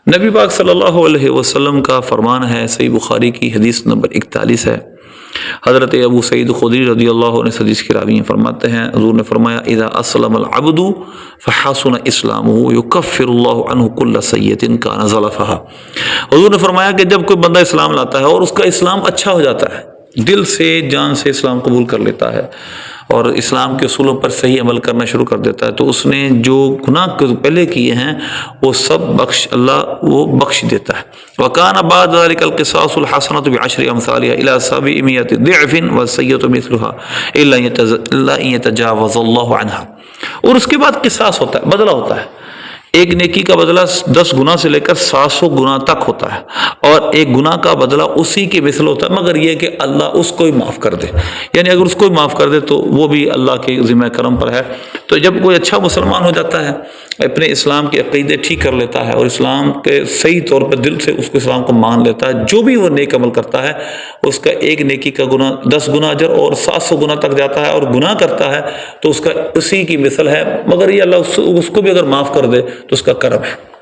نبی پاک صلی اللہ علیہ وسلم کا فرمان ہے، صحیح بخاری کی حدیث نمبر 41 ہے، حضرت ابو سعید خدری رضی اللہ عنہ حدیث کے راوی فرماتے ہیں، حضور نے فرمایا اذا اسلم العبد فحسن اسلامه يكفر الله عنه كل سیئۃ كان ظلفها۔ حضور نے فرمایا کہ جب کوئی بندہ اسلام لاتا ہے اور اس کا اسلام اچھا ہو جاتا ہے، دل سے جان سے اسلام قبول کر لیتا ہے اور اسلام کے اصولوں پر صحیح عمل کرنا شروع کر دیتا ہے، تو اس نے جو گناہ پہلے کیے ہیں وہ سب اللہ وہ بخش دیتا ہے۔ وَكَانَ بَعْدَ ذَلِكَ الْقِصَاصُ الْحَسَنَةُ بِعَشْرِ أَمْثَالِهَا إِلَى 700 ضِعْفٍ وَالسَّيِّئَةُ مِثْلُهَا إِلَّا أَن يَتَجَاوَزَ اللَّهُ عَنْهَا۔ اور اس کے بعد قصاص ہوتا ہے، بدلہ ہوتا ہے۔ ایک نیکی کا بدلہ 10 گنا سے لے کر 700 گنا تک ہوتا ہے، اور ایک گناہ کا بدلہ اسی کے مثل ہوتا ہے، مگر یہ کہ اللہ اس کو ہی معاف کر دے، یعنی اگر اس کو ہی معاف کر دے تو وہ بھی اللہ کے ذمہ کرم پر ہے۔ تو جب کوئی اچھا مسلمان ہو جاتا ہے، اپنے اسلام کے عقیدے ٹھیک کر لیتا ہے اور اسلام کے صحیح طور پر دل سے اس کو اسلام کو مان لیتا ہے، جو بھی وہ نیک عمل کرتا ہے اس کا ایک نیکی کا گناہ 10 گنا اجر اور 700 گنا تک جاتا ہے، اور گناہ کرتا ہے تو اس کا اسی کی مثل ہے، مگر یہ اللہ اس کو بھی اگر معاف کر دے تو اس کا کرم ہے۔